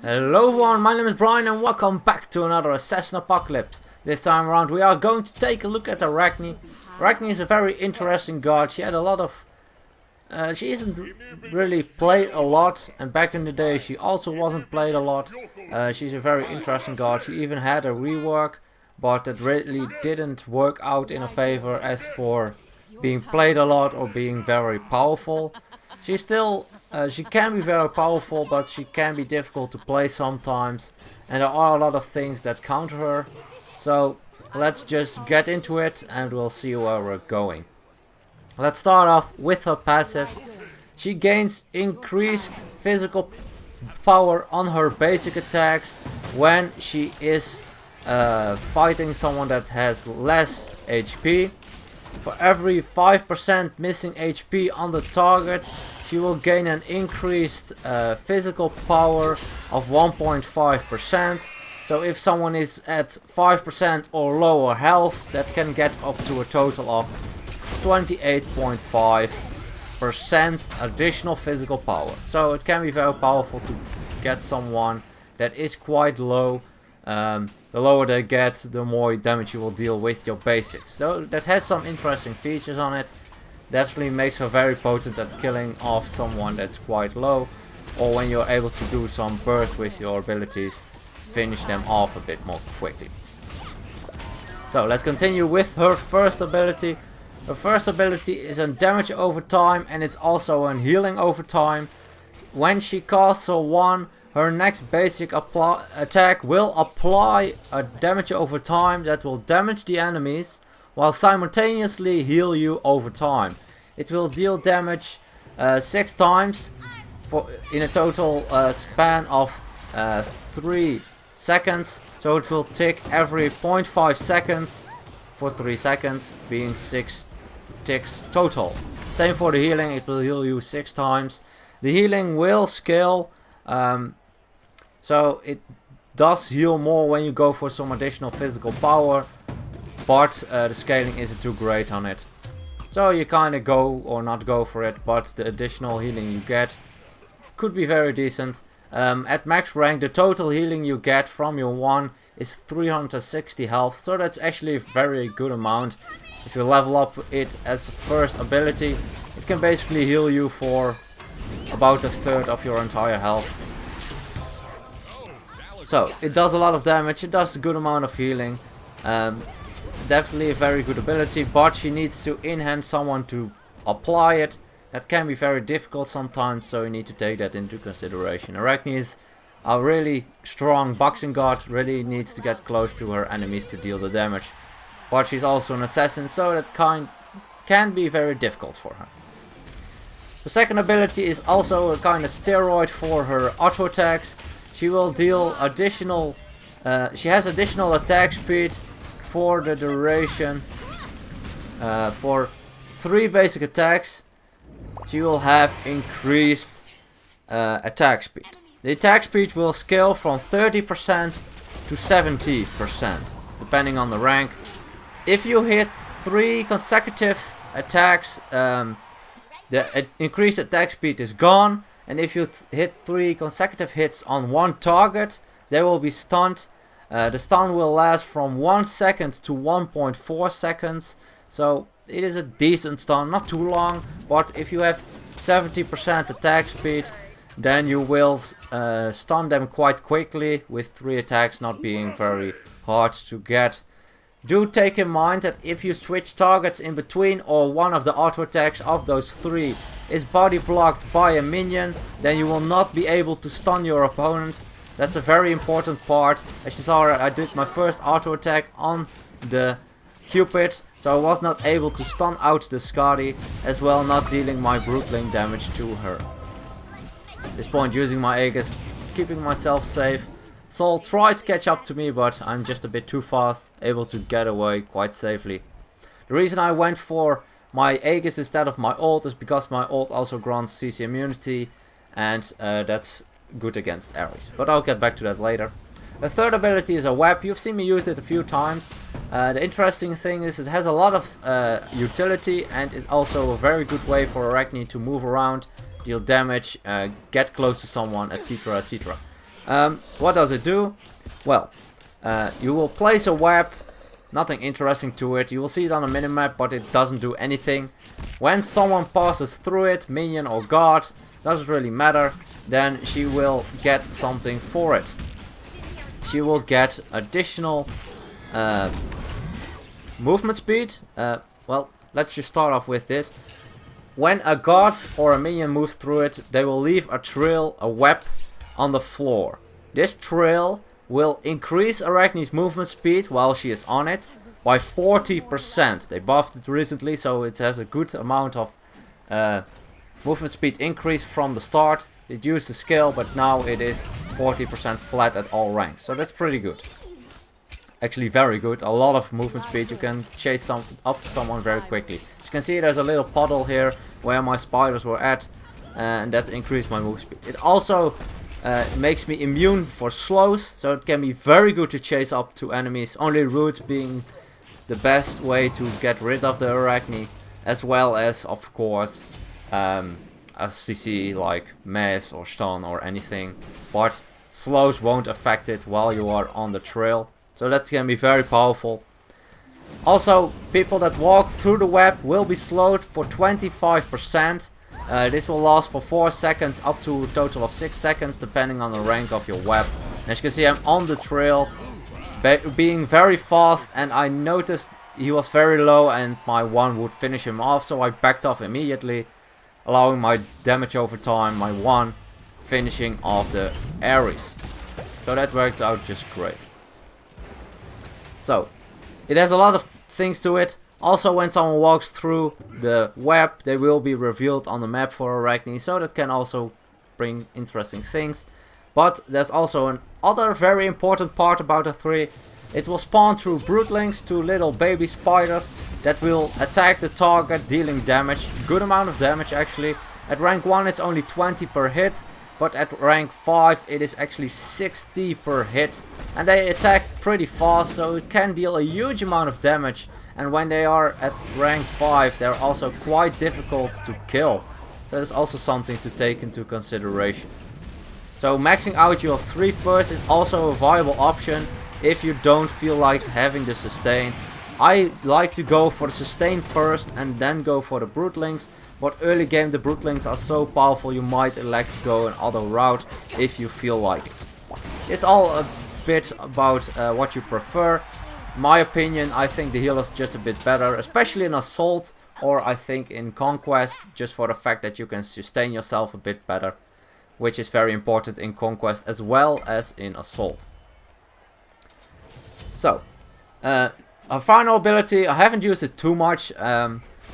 Hello everyone, my name is Brian and welcome back to another Assassin Apocalypse. This time around we are going to take a look at Arachne. Arachne is a very interesting god. She had a lot of... she isn't really played a lot, and back in the day she also wasn't played a lot. She's a very interesting god. She even had a rework, but that really didn't work out in her favor as for being played a lot or being very powerful. She's still... she can be very powerful, but she can be difficult to play sometimes. And there are a lot of things that counter her. So let's just get into it and we'll see where we're going. Let's start off with her passive. She gains increased physical power on her basic attacks when she is fighting someone that has less HP. For every 5% missing HP on the target, she will gain an increased physical power of 1.5%. So if someone is at 5% or lower health, that can get up to a total of 28.5% additional physical power. So it can be very powerful to get someone that is quite low. The lower they get, the more damage you will deal with your basics. So that has some interesting features on it. Definitely makes her very potent at killing off someone that's quite low, or when you're able to do some burst with your abilities, finish them off a bit more quickly. So let's continue with her first ability. Her first ability is a damage over time, and it's also a healing over time. When she casts a 1, her next basic attack will apply a damage over time that will damage the enemies while simultaneously heal you over time. It will deal damage 6 times in a total span of 3 seconds. So it will tick every 0.5 seconds for 3 seconds, being 6 ticks total. Same for the healing, it will heal you 6 times. The healing will scale, so it does heal more when you go for some additional physical power. But the scaling isn't too great on it. So you kind of go or not go for it, but the additional healing you get could be very decent. At max rank, the total healing you get from your 1 is 360 health. So that's actually a very good amount. If you level up it as a first ability, it can basically heal you for about a third of your entire health. So it does a lot of damage, it does a good amount of healing. Definitely a very good ability, but she needs to in-hand someone to apply it. That can be very difficult sometimes, so you need to take that into consideration. Arachne is a really strong boxing god, really needs to get close to her enemies to deal the damage. But she's also an assassin, so that can be very difficult for her. The second ability is also a kind of steroid for her auto attacks. She will deal additional, she has additional attack speed for the duration. For 3 basic attacks, she will have increased attack speed. The attack speed will scale from 30% to 70%, depending on the rank. If you hit 3 consecutive attacks, the increased attack speed is gone. And if you hit 3 consecutive hits on one target, they will be stunned. The stun will last from 1 second to 1.4 seconds. So it is a decent stun, not too long. But if you have 70% attack speed, then you will stun them quite quickly, with 3 attacks not being very hard to get. Do take in mind that if you switch targets in between, or one of the auto attacks of those 3 is body blocked by a minion, then you will not be able to stun your opponent. That's a very important part. As you saw, I did my first auto attack on the Cupid, so I was not able to stun out the Skadi, as well not dealing my brutling damage to her. At this point, using my Aegis, keeping myself safe. Sol tried to catch up to me, but I'm just a bit too fast, able to get away quite safely. The reason I went for my Aegis instead of my ult is because my ult also grants CC immunity, and that's good against Ares. But I'll get back to that later. The third ability is a web. You've seen me use it a few times. The interesting thing is it has a lot of utility, and it's also a very good way for Arachne to move around, deal damage, get close to someone, etc, etc. What does it do? Well, you will place a web. Nothing interesting to it. You will see it on a minimap, but it doesn't do anything. When someone passes through it, minion or guard, doesn't really matter, then she will get something for it. She will get additional movement speed. Well, let's just start off with this. When a guard or a minion moves through it, they will leave a trail, a web, on the floor. This trail will increase Arachne's movement speed while she is on it by 40%. They buffed it recently, so it has a good amount of movement speed increase from the start. It used the skill, but now it is 40% flat at all ranks. So that's pretty good. Actually very good. A lot of movement speed. You can chase up someone very quickly. As you can see, there's a little puddle here where my spiders were at. And that increased my movement speed. It also makes me immune for slows. So it can be very good to chase up to enemies. Only route being the best way to get rid of the Arachne. As well as, of course, a CC like mass or stun or anything, but slows won't affect it while you are on the trail, so that can be very powerful. Also, people that walk through the web will be slowed for 25%. This will last for 4 seconds up to a total of 6 seconds depending on the rank of your web. And as you can see, I'm on the trail being very fast, and I noticed he was very low and my one would finish him off, so I backed off immediately, allowing my damage over time, my one, finishing off the Ares. So that worked out just great. So, it has a lot of things to it. Also, when someone walks through the web, they will be revealed on the map for Arachne, so that can also bring interesting things. But there's also another very important part about the 3. It will spawn through brootlings, 2 little baby spiders that will attack the target, dealing damage. Good amount of damage actually. At rank 1 it's only 20 per hit, but at rank 5 it is actually 60 per hit. And they attack pretty fast, so it can deal a huge amount of damage. And when they are at rank 5, they're also quite difficult to kill. So that's also something to take into consideration. So maxing out your 3 first is also a viable option if you don't feel like having the sustain. I like to go for the sustain first and then go for the brootlings, but early game the brootlings are so powerful you might elect to go another route if you feel like it. It's all a bit about what you prefer. My opinion, I think the healer's just a bit better, especially in assault, or I think in conquest, just for the fact that you can sustain yourself a bit better, which is very important in conquest as well as in assault. So, her final ability, I haven't used it too much.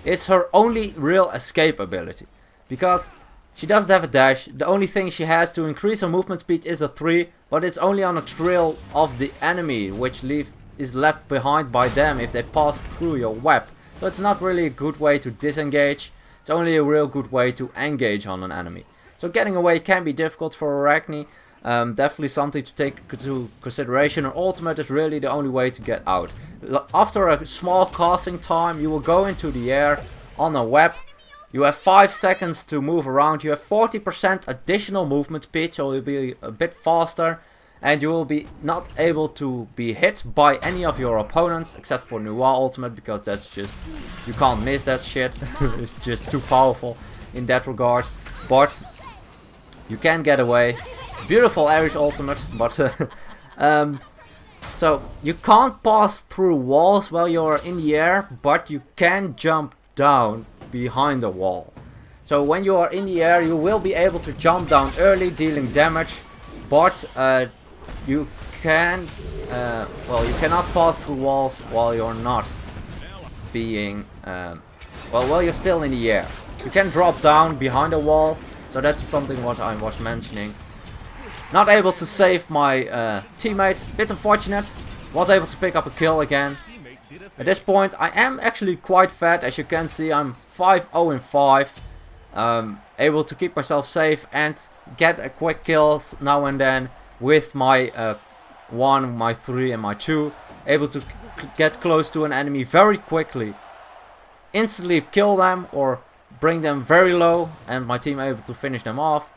It's her only real escape ability, because she doesn't have a dash. The only thing she has to increase her movement speed is a 3, but it's only on a trail of the enemy, which is left behind by them if they pass through your web. So it's not really a good way to disengage. It's only a real good way to engage on an enemy. So getting away can be difficult for Arachne. Definitely something to take into consideration. Her ultimate is really the only way to get out. After a small casting time, you will go into the air on a web. You have 5 seconds to move around. You have 40% additional movement speed, so you'll be a bit faster. And you will be not able to be hit by any of your opponents, except for Noir ultimate, because that's just, you can't miss that shit. It's just too powerful in that regard. But you can get away. Beautiful Irish ultimate, but so you can't pass through walls while you're in the air, but you can jump down behind a wall. So when you are in the air, you will be able to jump down early, dealing damage, but you can well, you cannot pass through walls while you're not being while you're still in the air. You can drop down behind a wall, so that's something what I was mentioning. Not able to save my teammate, bit unfortunate. Was able to pick up a kill again. At this point I am actually quite fat, as you can see. I'm 5-0-5. Able to keep myself safe and get a quick kills now and then with my 1, my 3 and my 2. Able to get close to an enemy very quickly. Instantly kill them or bring them very low, and my team able to finish them off.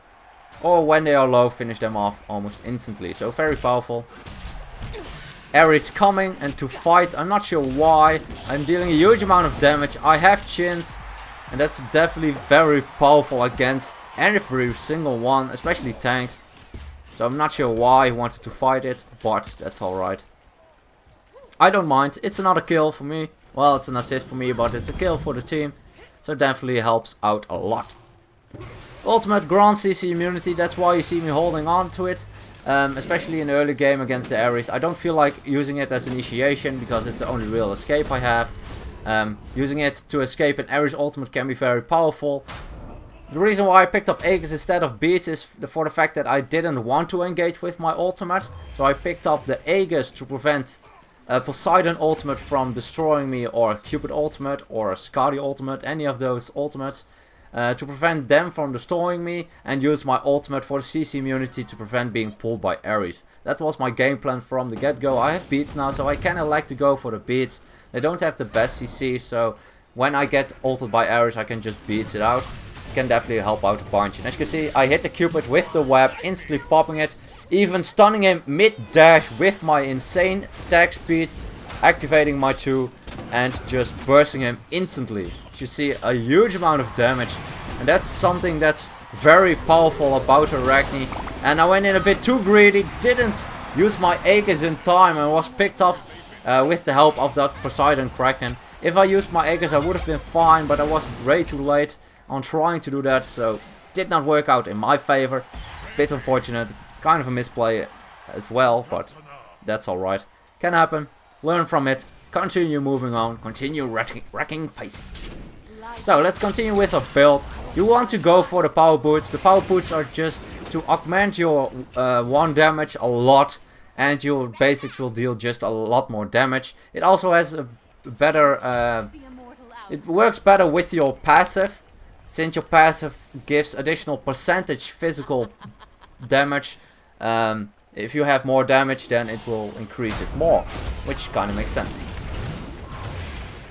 or when they are low, finish them off almost instantly. So very powerful. Ares coming and to fight. I'm not sure why. I'm dealing a huge amount of damage. I have chins, and that's definitely very powerful against every single one, especially tanks. So I'm not sure why he wanted to fight it, but that's alright. I don't mind. It's another kill for me. Well, it's an assist for me, but it's a kill for the team. So it definitely helps out a lot. Ultimate grants CC immunity. That's why you see me holding on to it. Especially in the early game against the Ares. I don't feel like using it as initiation because it's the only real escape I have. Using it to escape an Ares ultimate can be very powerful. The reason why I picked up Aegis instead of Beats is for the fact that I didn't want to engage with my ultimate. So I picked up the Aegis to prevent Poseidon ultimate from destroying me, or Cupid ultimate, or Skadi ultimate, any of those ultimates. To prevent them from destroying me, and use my ultimate for the CC immunity to prevent being pulled by Ares. That was my game plan from the get-go. I have Beats now, so I kinda like to go for the Beats. They don't have the best CC, so when I get ulted by Ares, I can just Beats it out. Can definitely help out a bunch. And as you can see, I hit the Cupid with the web, instantly popping it, even stunning him mid-dash with my insane attack speed, activating my 2 and just bursting him instantly. You see a huge amount of damage, and that's something that's very powerful about Arachne. And I went in a bit too greedy, didn't use my Aegis in time, and was picked up with the help of that Poseidon Kraken. If I used my Aegis, I would have been fine, but I was way too late on trying to do that, so did not work out in my favor. Bit unfortunate, kind of a misplay as well, but that's alright. Can happen, learn from it, continue moving on, continue wrecking faces. So let's continue with our build. You want to go for the power boots. The power boots are just to augment your 1 damage a lot, and your basics will deal just a lot more damage. It also has a better, it works better with your passive, since your passive gives additional percentage physical damage. If you have more damage, then it will increase it more, which kind of makes sense.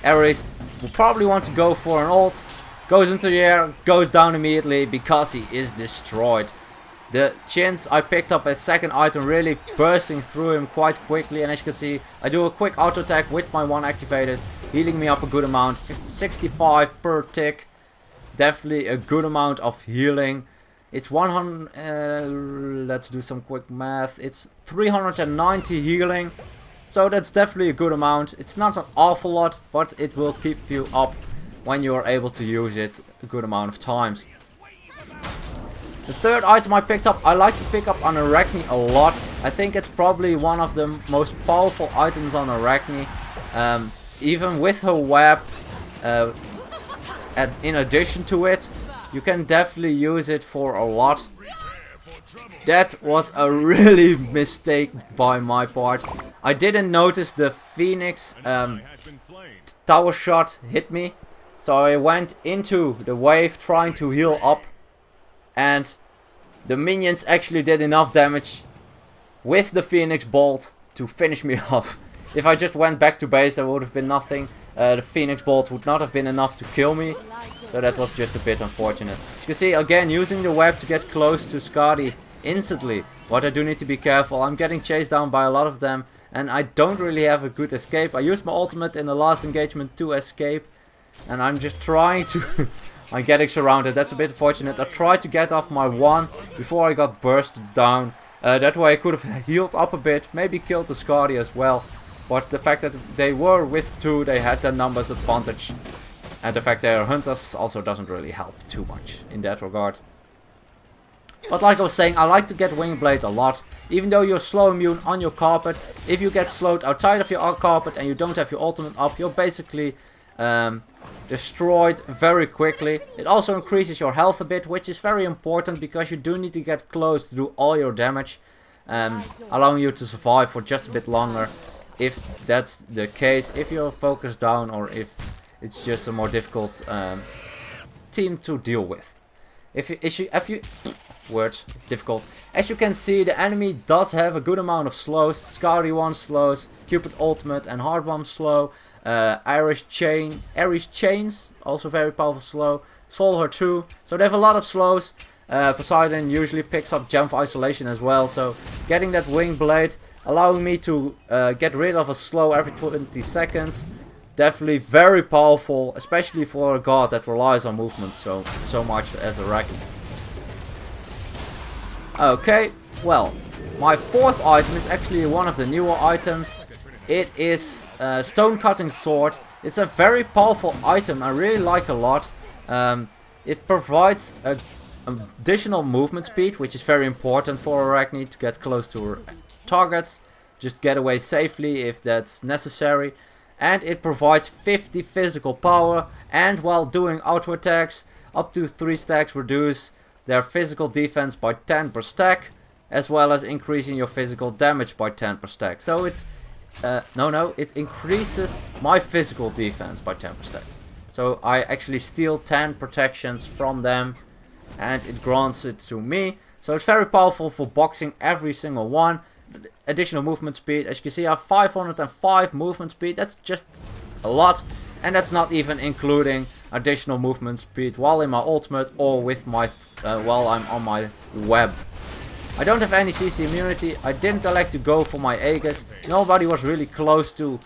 Ares will probably want to go for an ult, goes into the air, goes down immediately because he is destroyed. The chins I picked up as second item, really bursting through him quite quickly, and as you can see, I do a quick auto attack with my 1 activated, healing me up a good amount, 65 per tick. Definitely a good amount of healing. It's 100, let's do some quick math, it's 390 healing. So that's definitely a good amount. It's not an awful lot, but it will keep you up when you are able to use it a good amount of times. The third item I picked up, I like to pick up on Arachne a lot. I think it's probably one of the most powerful items on Arachne. Even with her web, and in addition to it, you can definitely use it for a lot. That was a really mistake by my part. I didn't notice the Phoenix tower shot hit me. So I went into the wave trying to heal up. And the minions actually did enough damage with the Phoenix bolt to finish me off. If I just went back to base, there would have been nothing. The Phoenix bolt would not have been enough to kill me. So that was just a bit unfortunate. You can see again using the web to get close to Skadi instantly. But I do need to be careful. I'm getting chased down by a lot of them. And I don't really have a good escape. I used my ultimate in the last engagement to escape. And I'm just trying to... I'm getting surrounded. That's a bit unfortunate. I tried to get off my 1 before I got bursted down. That way I could have healed up a bit. Maybe killed the Skadi as well. But the fact that they were with 2, they had their numbers advantage. And the fact they are hunters also doesn't really help too much in that regard. But like I was saying, I like to get Wingblade a lot. Even though you're slow immune on your carpet, if you get slowed outside of your carpet and you don't have your ultimate up, you're basically destroyed very quickly. It also increases your health a bit, which is very important because you do need to get close to do all your damage, allowing you to survive for just a bit longer. If that's the case, if you're focused down or if it's just a more difficult team to deal with. Words difficult. As you can see, the enemy does have a good amount of slows. Skadi 1 slows, Cupid ultimate and hard bomb slow. Ares chains also very powerful slow. Solher 2. So they have a lot of slows. Poseidon usually picks up Gem of Isolation as well, so getting that Wing Blade, allowing me to get rid of a slow every 20 seconds. Definitely very powerful, especially for a god that relies on movement so much as Arachne. Okay, well, my fourth item is actually one of the newer items. It is Stone Cutting Sword. It's a very powerful item I really like a lot. It provides additional movement speed, which is very important for Arachne to get close to her targets. Just get away safely if that's necessary. And it provides 50 physical power, and while doing auto attacks, up to 3 stacks reduce their physical defense by 10 per stack, as well as increasing your physical damage by 10 per stack. So it increases my physical defense by 10 per stack. So I actually steal 10 protections from them, and it grants it to me. So it's very powerful for boxing every single one. Additional movement speed, as you can see, I have 505 movement speed. That's just a lot, and that's not even including additional movement speed while in my ultimate or with my while I'm on my web. I don't have any CC immunity. I didn't elect to go for my Aegis. Nobody was really close to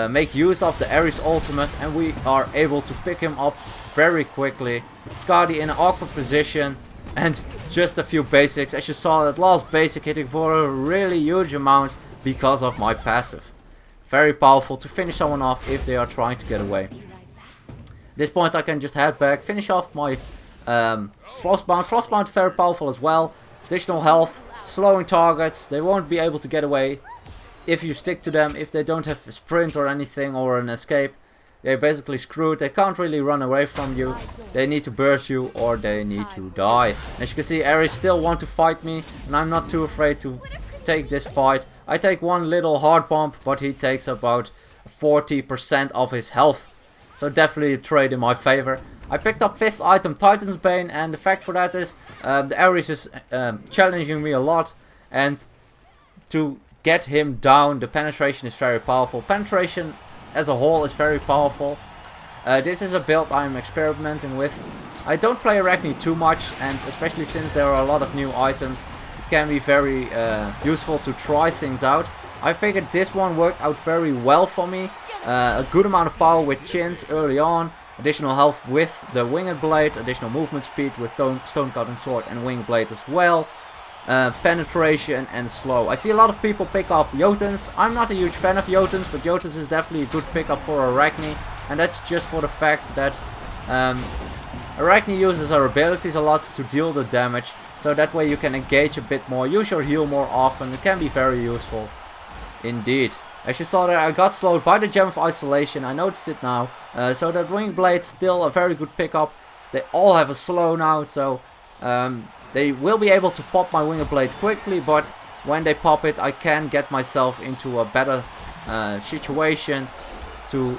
make use of the Ares ultimate, and we are able to pick him up very quickly. Skadi in an awkward position. And just a few basics, as you saw that last basic hitting for a really huge amount because of my passive. Very powerful to finish someone off if they are trying to get away. At this point I can just head back, finish off my Frostbound. Frostbound very powerful as well. Additional health, slowing targets, they won't be able to get away if you stick to them. If they don't have a sprint or anything or an escape, they're basically screwed. They can't really run away from you. They need to burst you or they need to die. As you can see, Ares still want to fight me, and I'm not too afraid to take this fight. I take one little hard bump, but he takes about 40% of his health. So definitely a trade in my favor. I picked up 5th item, Titan's Bane, and the fact for that is the Ares is challenging me a lot, and to get him down, the penetration is very powerful. Penetration as a whole is very powerful. This is a build I'm experimenting with. I don't play Arachne too much, and especially since there are a lot of new items, it can be very useful to try things out. I figured this one worked out very well for me. A good amount of power with chins early on, additional health with the Winged Blade, additional movement speed with Stone Cutting Sword and Winged Blade as well. Penetration and slow. I see a lot of people pick up Jotuns. I'm not a huge fan of Jotuns, but Jotuns is definitely a good pickup for Arachne, and that's just for the fact that Arachne uses her abilities a lot to deal the damage, so that way you can engage a bit more, use your heal more often. It can be very useful indeed. As you saw there, I got slowed by the Gem of Isolation. I noticed it now. So that Winged Blade's still a very good pickup. They all have a slow now, so they will be able to pop my Winged Blade quickly, but when they pop it, I can get myself into a better situation to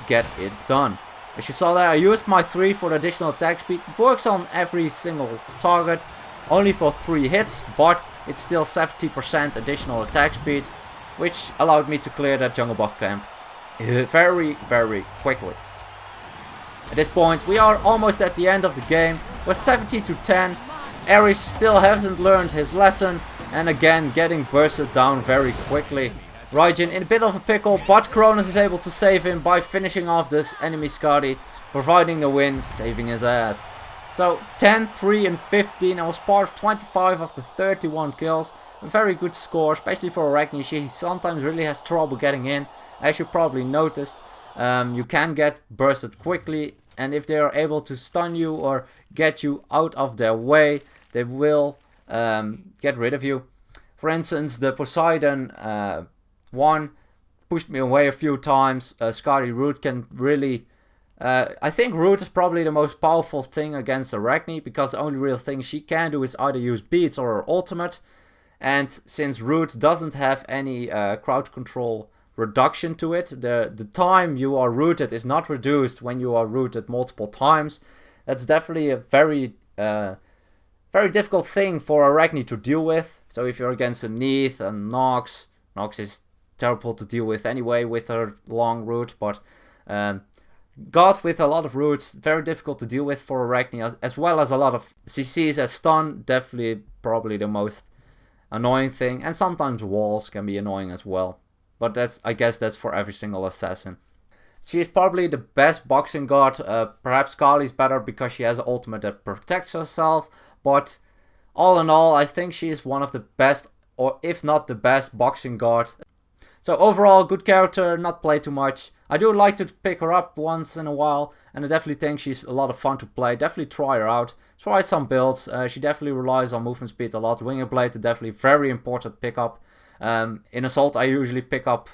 get it done. As you saw there, I used my 3 for the additional attack speed. It works on every single target, only for 3 hits, but it's still 70% additional attack speed, which allowed me to clear that jungle buff camp very, very quickly. At this point, we are almost at the end of the game. We're 70 to 10. Ares still hasn't learned his lesson, and again getting bursted down very quickly. Raijin in a bit of a pickle, but Cronus is able to save him by finishing off this enemy Skadi, providing the win, saving his ass. So 10, 3 and 15. I was part of 25 of the 31 kills. A very good score, especially for Arachne. She sometimes really has trouble getting in, as you probably noticed. You can get bursted quickly, and if they are able to stun you or get you out of their way, they will get rid of you. For instance, the Poseidon one pushed me away a few times. Skadi Root can really... I think Root is probably the most powerful thing against Arachne, because the only real thing she can do is either use beats or her ultimate. And since Root doesn't have any crowd control reduction to it, the time you are rooted is not reduced when you are rooted multiple times. That's definitely a very difficult thing for Arachne to deal with. So if you're against a Neith and Nox is terrible to deal with anyway with her long root, but Gods with a lot of roots, very difficult to deal with for Arachne, as well as a lot of CCs as stun, definitely probably the most annoying thing. And sometimes walls can be annoying as well. But I guess that's for every single assassin. She is probably the best boxing god. Perhaps Kali's better because she has an ultimate that protects herself. But all in all, I think she is one of the best, or if not the best, boxing god. So overall, good character, not play too much. I do like to pick her up once in a while, and I definitely think she's a lot of fun to play. Definitely try her out. Try some builds. She definitely relies on movement speed a lot. Winged Blade is definitely very important pickup. In Assault, I usually pick up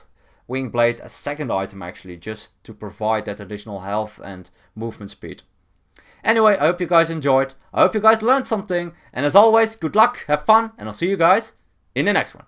Winged Blade as second item actually, just to provide that additional health and movement speed. Anyway, I hope you guys enjoyed. I hope you guys learned something. And as always, good luck, have fun, and I'll see you guys in the next one.